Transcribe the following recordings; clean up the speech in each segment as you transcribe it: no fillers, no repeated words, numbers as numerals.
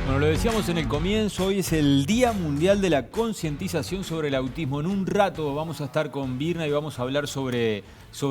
Bueno, lo decíamos en el comienzo, hoy es el Día Mundial de la Concientización sobre el Autismo. En un rato vamos a estar con Virna y vamos a hablar sobre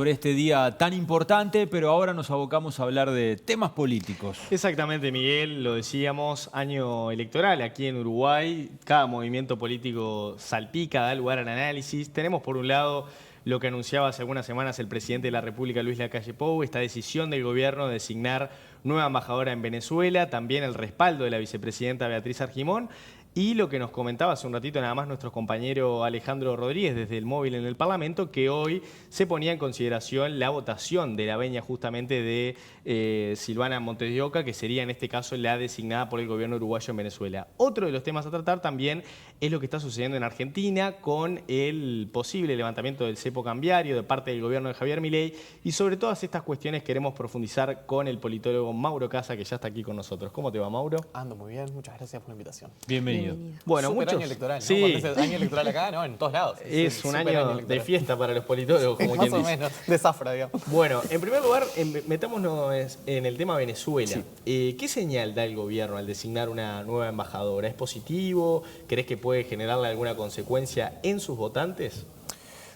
este día tan importante, pero ahora nos abocamos a hablar de temas políticos. Exactamente, Miguel, lo decíamos, año electoral aquí en Uruguay, cada movimiento político salpica, da lugar al análisis. Tenemos por un lado lo que anunciaba hace algunas semanas el presidente de la República, Luis Lacalle Pou, esta decisión del gobierno de designar nueva embajadora en Venezuela, también el respaldo de la vicepresidenta Beatriz Argimón. Y lo que nos comentaba hace un ratito nada más nuestro compañero Alejandro Rodríguez desde el móvil en el Parlamento, que hoy se ponía en consideración la votación de la venia justamente de Silvana Montes de Oca, que sería en este caso la designada por el gobierno uruguayo en Venezuela. Otro de los temas a tratar también es lo que está sucediendo en Argentina con el posible levantamiento del cepo cambiario de parte del gobierno de Javier Milei, y sobre todas estas cuestiones queremos profundizar con el politólogo Mauro Casa, que ya está aquí con nosotros. ¿Cómo te va, Mauro? Ando muy bien, muchas gracias por la invitación. Bienvenido. Bueno, Súper muchos año electoral, ¿no? Sí. Cuando es año electoral acá, ¿no? En todos lados. Es un año de fiesta para los politólogos, como Más quien o dice. menos, de zafra, digamos. Bueno, en primer lugar, metámonos en el tema Venezuela. ¿Qué señal da el gobierno al designar una nueva embajadora? ¿Es positivo? ¿Crees que puede generarle alguna consecuencia en sus votantes?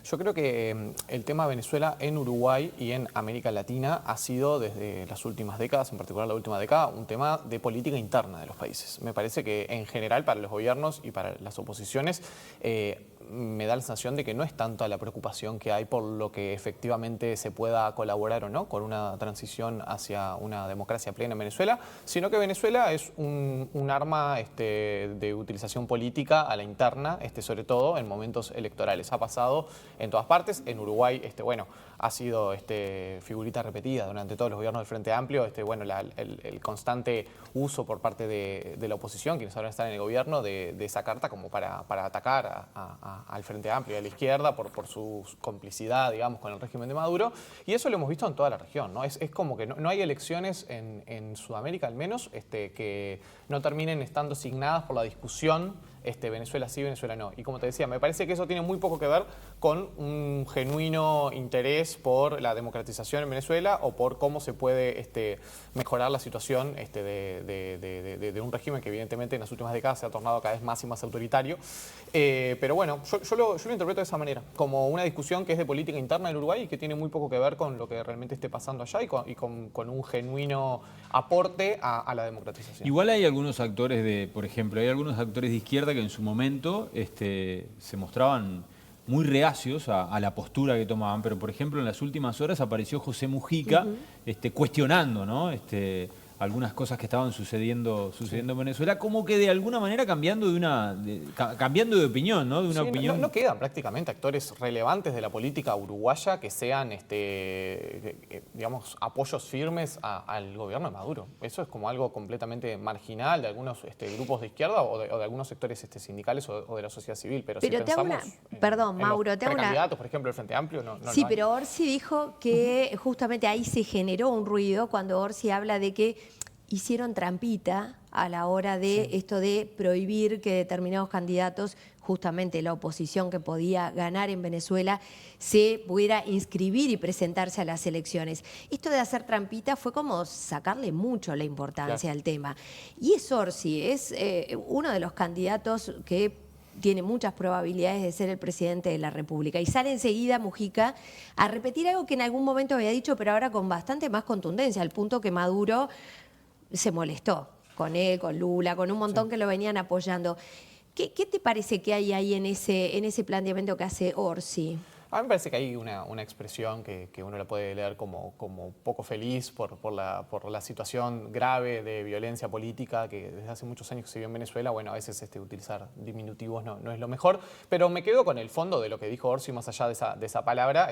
Yo creo que el tema Venezuela en Uruguay y en América Latina ha sido desde las últimas décadas, en particular la última década, un tema de política interna de los países. Me parece que en general para los gobiernos y para las oposiciones me da la sensación de que no es tanta la preocupación que hay por lo que efectivamente se pueda colaborar o no con una transición hacia una democracia plena en Venezuela, sino que Venezuela es un arma de utilización política a la interna, sobre todo en momentos electorales. Ha pasado en todas partes. En Uruguay, bueno, ha sido figurita repetida durante todos los gobiernos del Frente Amplio, bueno, el constante uso por parte de la oposición, quienes ahora están en el gobierno, de esa carta como para atacar al Frente Amplio y a la izquierda por su complicidad, digamos, con el régimen de Maduro. Y eso lo hemos visto en toda la región, ¿no? Es como que no hay elecciones en Sudamérica, al menos, que no terminen estando signadas por la discusión Venezuela sí, Venezuela no. Y como te decía, me parece que eso tiene muy poco que ver con un genuino interés por la democratización en Venezuela o por cómo se puede mejorar la situación de un régimen que evidentemente en las últimas décadas se ha tornado cada vez más y más autoritario. Pero bueno, yo lo interpreto de esa manera, como una discusión que es de política interna en Uruguay y que tiene muy poco que ver con lo que realmente esté pasando allá y con un genuino aporte a la democratización. Igual hay algunos actores por ejemplo, hay algunos actores de izquierda que en su momento se mostraban muy reacios a la postura que tomaban, pero por ejemplo en las últimas horas apareció José Mujica cuestionando, ¿no? Algunas cosas que estaban sucediendo en Venezuela, como que de alguna manera cambiando de opinión, ¿no? De una opinión. No quedan prácticamente actores relevantes de la política uruguaya que sean, digamos, apoyos firmes al gobierno de Maduro. Eso es como algo completamente marginal de algunos grupos de izquierda o de algunos sectores sindicales o de la sociedad civil. Pero si pensamos perdón, Mauro, te hago una... precandidatos, por ejemplo, el Frente Amplio, no Sí, hay. pero Orsi dijo que justamente ahí se generó un ruido cuando Orsi habla de que hicieron trampita a la hora de esto de prohibir que determinados candidatos, justamente la oposición que podía ganar en Venezuela, se pudiera inscribir y presentarse a las elecciones. Esto de hacer trampita fue como sacarle mucho la importancia al tema. Y es Orsi, es uno de los candidatos que tiene muchas probabilidades de ser el presidente de la República. Y sale enseguida Mujica a repetir algo que en algún momento había dicho, pero ahora con bastante más contundencia, al punto que Maduro se molestó con él, con Lula, con un montón que lo venían apoyando. ¿Qué te parece que hay ahí en ese planteamiento que hace Orsi? A mí me parece que hay una expresión que uno la puede leer como poco feliz por la situación grave de violencia política que desde hace muchos años se vive en Venezuela. Bueno, a veces utilizar diminutivos no es lo mejor, pero me quedo con el fondo de lo que dijo Orsi más allá de esa palabra.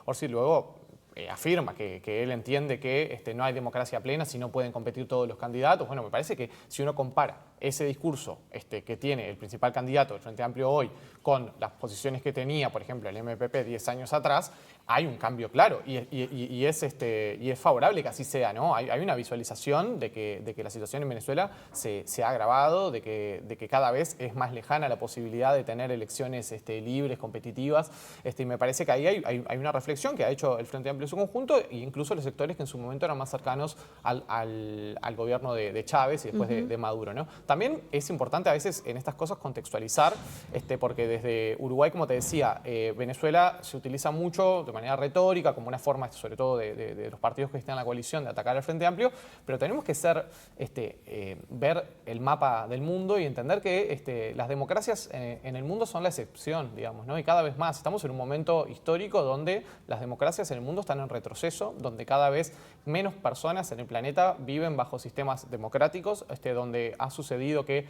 Orsi luego afirma que él entiende que no hay democracia plena si no pueden competir todos los candidatos. Bueno, me parece que si uno compara ese discurso que tiene el principal candidato del Frente Amplio hoy con las posiciones que tenía, por ejemplo, el MPP 10 años atrás, hay un cambio claro y es favorable que así sea, ¿no? Hay una visualización de que la situación en Venezuela se ha agravado, de que cada vez es más lejana la posibilidad de tener elecciones libres, competitivas, y me parece que ahí hay una reflexión que ha hecho el Frente Amplio en su conjunto e incluso los sectores que en su momento eran más cercanos al gobierno de Chávez y después de Maduro, ¿no? También es importante a veces en estas cosas contextualizar, porque desde Uruguay, como te decía, Venezuela se utiliza mucho de manera retórica, como una forma, sobre todo de los partidos que están en la coalición, de atacar al Frente Amplio, pero tenemos que ver el mapa del mundo y entender que las democracias en el mundo son la excepción, digamos, ¿no? Y cada vez más estamos en un momento histórico donde las democracias en el mundo están en retroceso, donde cada vez menos personas en el planeta viven bajo sistemas democráticos, donde ha sucedido que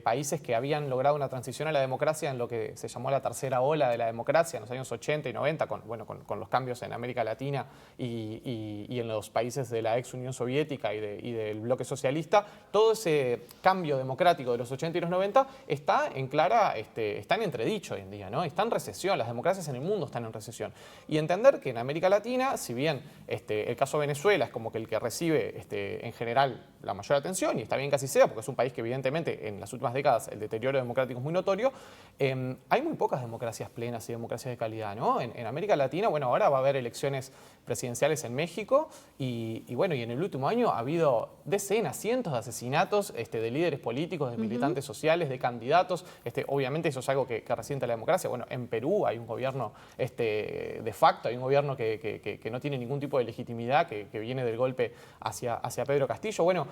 países que habían logrado una transición a la democracia en lo que se llamó la tercera ola de la democracia en los años 80 y 90, con los cambios en América Latina y en los países de la ex Unión Soviética y del bloque socialista, todo ese cambio democrático de los 80 y los 90 está en entredicho hoy en día, ¿no? Está en recesión, las democracias en el mundo están en recesión. Y entender que en América Latina, si bien el caso de Venezuela es como que el que recibe en general la mayor atención, y está bien que así sea, porque es un país que evidentemente en las últimas décadas el deterioro democrático es muy notorio, hay muy pocas democracias plenas y democracias de calidad, ¿no? En América Latina, bueno, ahora va a haber elecciones presidenciales en México y en el último año ha habido decenas, cientos de asesinatos de líderes políticos, de militantes sociales, de candidatos. Obviamente eso es algo que resiente la democracia. Bueno, en Perú hay un gobierno de facto, hay un gobierno que no tiene ningún tipo de legitimidad, que viene del golpe hacia Pedro Castillo. Bueno,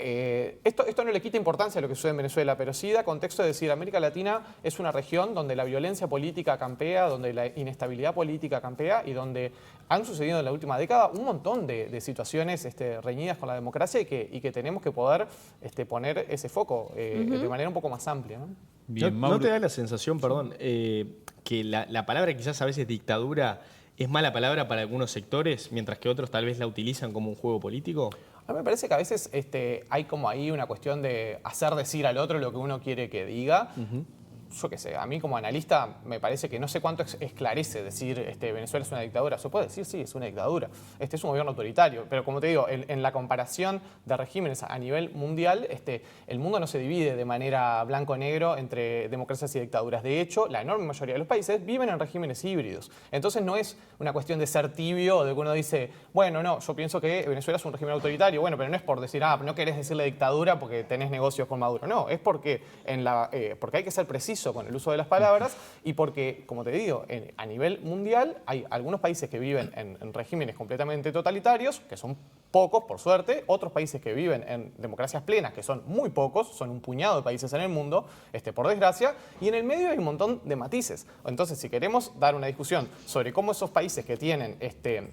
esto no le quita importancia a lo que sucede en Venezuela, pero sí da contexto de decir América Latina es una región donde la violencia política campea, donde la inestabilidad política campea y donde han sucedido en la última década un montón de situaciones reñidas con la democracia y que tenemos que poder poner ese foco de manera un poco más amplia, ¿no? Bien, ¿No te da la sensación, perdón, que la palabra quizás a veces dictadura es mala palabra para algunos sectores, mientras que otros tal vez la utilizan como un juego político? A mí me parece que a veces hay como ahí una cuestión de hacer decir al otro lo que uno quiere que diga. Yo qué sé, a mí como analista me parece que no sé cuánto esclarece decir Venezuela es una dictadura. Se puede decir, sí, es una dictadura. Es un gobierno autoritario. Pero como te digo, en la comparación de regímenes a nivel mundial, el mundo no se divide de manera blanco-negro entre democracias y dictaduras. De hecho, la enorme mayoría de los países viven en regímenes híbridos. Entonces no es una cuestión de ser tibio o de que uno dice, bueno, no, yo pienso que Venezuela es un régimen autoritario. Bueno, pero no es por decir, no querés decirle dictadura porque tenés negocios con Maduro. No, es porque hay que ser preciso con el uso de las palabras y porque, como te digo, a nivel mundial hay algunos países que viven en regímenes completamente totalitarios, que son pocos, por suerte, otros países que viven en democracias plenas, que son muy pocos, son un puñado de países en el mundo, por desgracia, y en el medio hay un montón de matices. Entonces, si queremos dar una discusión sobre cómo esos países que tienen,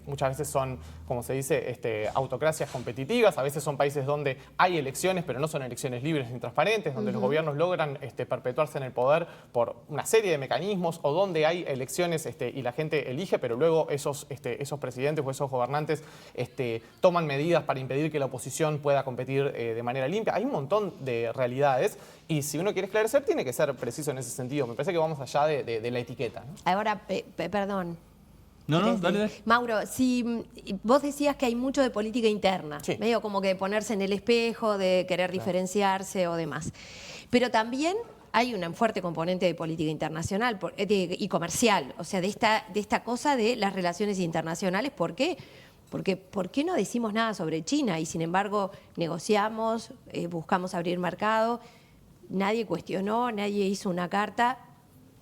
muchas veces son, como se dice, autocracias competitivas, a veces son países donde hay elecciones, pero no son elecciones libres ni transparentes, donde los gobiernos logran perpetuarse en el poder por una serie de mecanismos, o donde hay elecciones y la gente elige, pero luego esos presidentes o esos gobernantes toman medidas para impedir que la oposición pueda competir de manera limpia. Hay un montón de realidades y si uno quiere esclarecer tiene que ser preciso en ese sentido. Me parece que vamos allá de la etiqueta, ¿no? Ahora, perdón. No, dale. Mauro, si vos decías que hay mucho de política interna, sí, medio como que ponerse en el espejo, de querer diferenciarse o demás. Pero también hay un fuerte componente de política internacional y comercial, o sea, de esta cosa de las relaciones internacionales. ¿Por qué? Porque ¿por qué no decimos nada sobre China? Y sin embargo negociamos, buscamos abrir mercado, nadie cuestionó, nadie hizo una carta.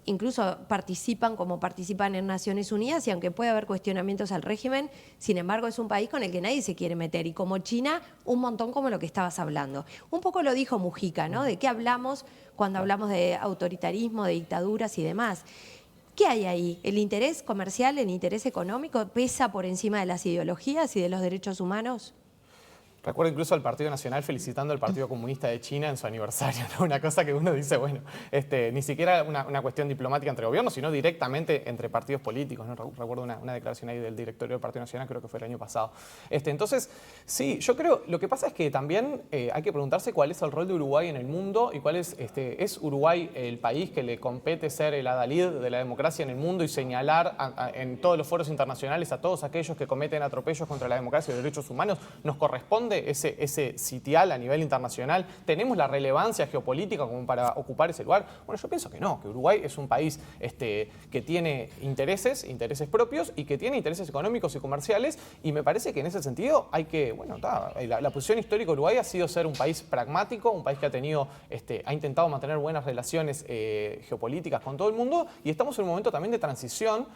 Incluso participan como participan en Naciones Unidas y aunque puede haber cuestionamientos al régimen, sin embargo es un país con el que nadie se quiere meter y como China, un montón como lo que estabas hablando. Un poco lo dijo Mujica, ¿no? ¿De qué hablamos cuando hablamos de autoritarismo, de dictaduras y demás? ¿Qué hay ahí? ¿El interés comercial, el interés económico pesa por encima de las ideologías y de los derechos humanos? Recuerdo incluso al Partido Nacional felicitando al Partido Comunista de China en su aniversario, ¿no? Una cosa que uno dice, bueno, ni siquiera una cuestión diplomática entre gobiernos, sino directamente entre partidos políticos, ¿no? Recuerdo una declaración ahí del directorio del Partido Nacional, creo que fue el año pasado. Entonces, sí, yo creo, lo que pasa es que también hay que preguntarse cuál es el rol de Uruguay en el mundo y cuál es Uruguay el país que le compete ser el adalid de la democracia en el mundo y señalar en todos los foros internacionales a todos aquellos que cometen atropellos contra la democracia y los derechos humanos. Nos corresponde corresponde ese sitial a nivel internacional? ¿Tenemos la relevancia geopolítica como para ocupar ese lugar? Bueno, yo pienso que no, que Uruguay es un país que tiene intereses propios y que tiene intereses económicos y comerciales, y me parece que en ese sentido hay que, bueno, la posición histórica de Uruguay ha sido ser un país pragmático, un país que ha intentado mantener buenas relaciones geopolíticas con todo el mundo, y estamos en un momento también de transición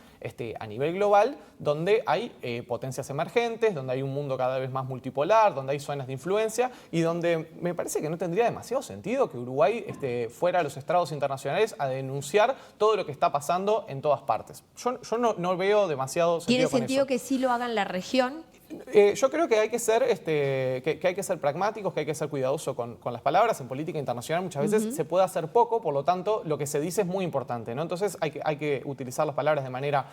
a nivel global, donde hay potencias emergentes, donde hay un mundo cada vez más multipolar, donde hay zonas de influencia, y donde me parece que no tendría demasiado sentido que Uruguay fuera a los estrados internacionales a denunciar todo lo que está pasando en todas partes. Yo no veo demasiado sentido. ¿Tiene con sentido eso. que sí lo haga en la región? Yo creo que hay que ser, que hay que ser pragmáticos, que hay que ser cuidadosos con las palabras. En política internacional muchas veces se puede hacer poco, por lo tanto lo que se dice es muy importante, ¿no? Entonces hay que utilizar las palabras de manera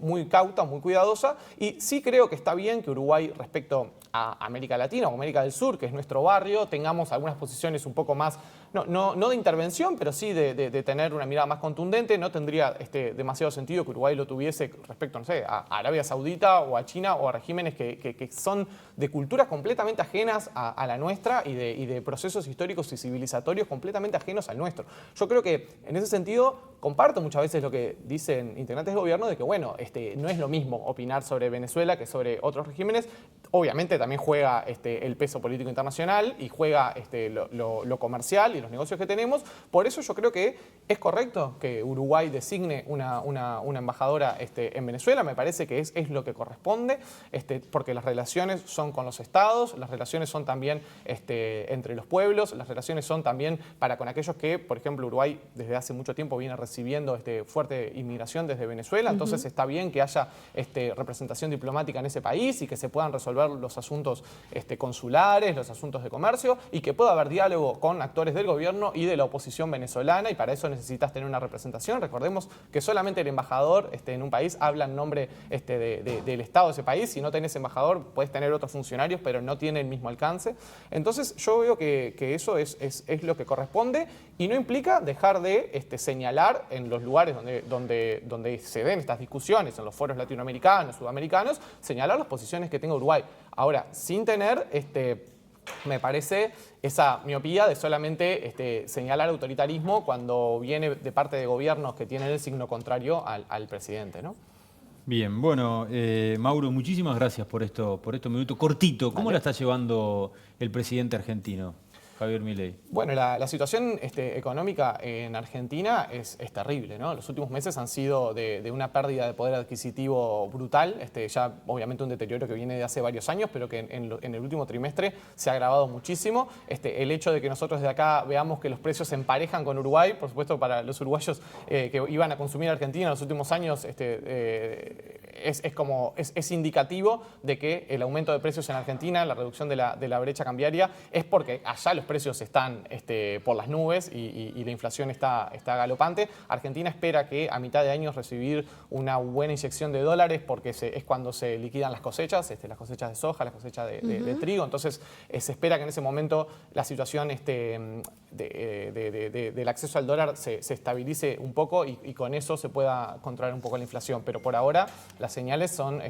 muy cauta, muy cuidadosa, y sí creo que está bien que Uruguay, respecto a América Latina o América del Sur, que es nuestro barrio, tengamos algunas posiciones un poco más, no de intervención, pero sí de tener una mirada más contundente. No tendría demasiado sentido que Uruguay lo tuviese respecto, no sé, a Arabia Saudita o a China o a regímenes que son de culturas completamente ajenas a la nuestra y de procesos históricos y civilizatorios completamente ajenos al nuestro. Yo creo que en ese sentido comparto muchas veces lo que dicen integrantes del gobierno de que, bueno, no es lo mismo opinar sobre Venezuela que sobre otros regímenes. Obviamente también juega el peso político internacional y juega lo comercial y los negocios que tenemos. Por eso yo creo que es correcto que Uruguay designe una embajadora en Venezuela. Me parece que es lo que corresponde, porque las relaciones son con los estados, las relaciones son también entre los pueblos, las relaciones son también para con aquellos que, por ejemplo, Uruguay desde hace mucho tiempo viene recibiendo fuerte inmigración desde Venezuela. Entonces está bien que haya representación diplomática en ese país y que se puedan resolver los asuntos consulares, los asuntos de comercio, y que pueda haber diálogo con actores del gobierno y de la oposición venezolana, y para eso necesitas tener una representación. Recordemos que solamente el embajador en un país habla en nombre del Estado de ese país. Si no tenés embajador, puedes tener otros funcionarios, pero no tiene el mismo alcance. Entonces yo veo que eso es lo que corresponde, y no implica dejar de señalar en los lugares donde se den estas discusiones, en los foros latinoamericanos, sudamericanos, señalar las posiciones que tenga Uruguay. Ahora, sin tener me parece esa miopía de solamente señalar autoritarismo cuando viene de parte de gobiernos que tienen el signo contrario al presidente, ¿no? Bien, bueno, Mauro, muchísimas gracias por este minuto cortito. ¿Cómo la está llevando el presidente argentino, Javier Milei? Bueno, la situación económica en Argentina es terrible, ¿no? Los últimos meses han sido de una pérdida de poder adquisitivo brutal, ya obviamente un deterioro que viene de hace varios años, pero que en el último trimestre se ha agravado muchísimo. El hecho de que nosotros de acá veamos que los precios se emparejan con Uruguay, por supuesto para los uruguayos que iban a consumir Argentina en los últimos años, es indicativo de que el aumento de precios en Argentina, la reducción de la brecha cambiaria, es porque allá los precios están por las nubes y la inflación está galopante. Argentina espera que a mitad de año recibir una buena inyección de dólares, porque es cuando se liquidan las cosechas de soja, las cosechas de trigo. Entonces se espera que en ese momento la situación del acceso al dólar se estabilice un poco y con eso se pueda controlar un poco la inflación. Pero por ahora las señales son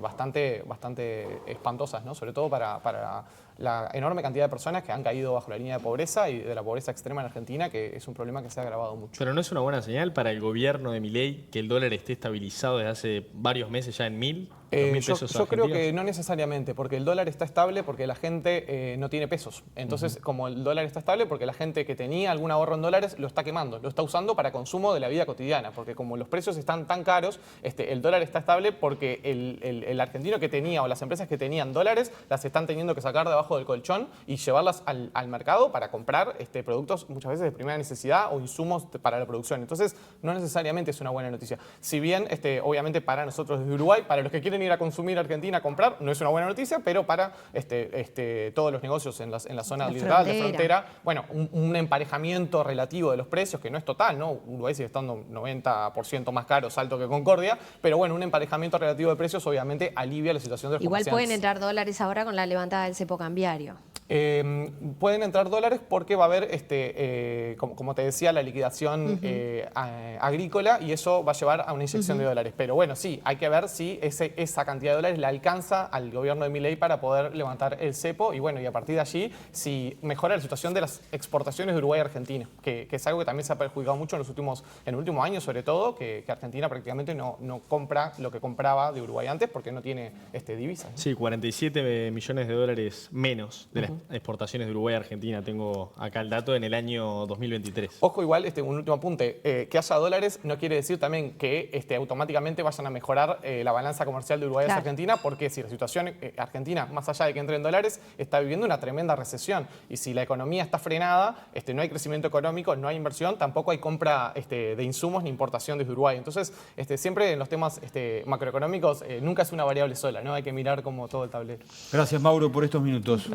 bastante espantosas, ¿no? Sobre todo para la enorme cantidad de personas que han caído bajo la línea de pobreza y de la pobreza extrema en Argentina, que es un problema que se ha agravado mucho. Pero ¿no es una buena señal para el gobierno de Milei que el dólar esté estabilizado desde hace varios meses ya en 1.000 pesos yo creo argentinos? que no necesariamente, porque el dólar está estable porque la gente no tiene pesos. Entonces, como el dólar está estable, porque la gente que tenía algún ahorro en dólares lo está quemando, lo está usando para consumo de la vida cotidiana, porque como los precios están tan caros, el dólar está estable porque el argentino que tenía o las empresas que tenían dólares las están teniendo que sacar debajo del colchón y llevarlas al mercado para comprar productos muchas veces de primera necesidad o insumos para la producción. Entonces, no necesariamente es una buena noticia. Si bien, obviamente para nosotros desde Uruguay, para los que quieren ir a consumir a Argentina a comprar, no es una buena noticia, pero para todos los negocios en la zona litoral, de frontera, bueno, un emparejamiento relativo de los precios, que no es total, ¿no? Uruguay sigue estando 90% más caro, Salto que Concordia, pero bueno, un emparejamiento relativo de precios obviamente alivia la situación de los Igual comerciantes. pueden entrar dólares ahora con la levantada del cepo cambiario. Pueden entrar dólares porque va a haber, como te decía, la liquidación agrícola, y eso va a llevar a una inyección de dólares. Pero bueno, sí, hay que ver si ese esa cantidad de dólares le alcanza al gobierno de Milei para poder levantar el cepo. Y bueno, y a partir de allí, si mejora la situación de las exportaciones de Uruguay a Argentina, que es algo que también se ha perjudicado mucho en el último año, sobre todo, que Argentina prácticamente no compra lo que compraba de Uruguay antes porque no tiene divisas, ¿no? Sí, 47 millones de dólares menos de las exportaciones de Uruguay a Argentina. Tengo acá el dato en el año 2023. Ojo, igual, un último apunte, que haya dólares no quiere decir también que automáticamente vayan a mejorar la balanza comercial de Uruguay hacia Argentina, porque si la situación argentina, más allá de que entre en dólares, está viviendo una tremenda recesión. Y si la economía está frenada, no hay crecimiento económico, no hay inversión, tampoco hay compra de insumos ni importación desde Uruguay. Entonces, siempre en los temas macroeconómicos nunca es una variable sola, ¿no? Hay que mirar como todo el tablero. Gracias, Mauro, por estos minutos.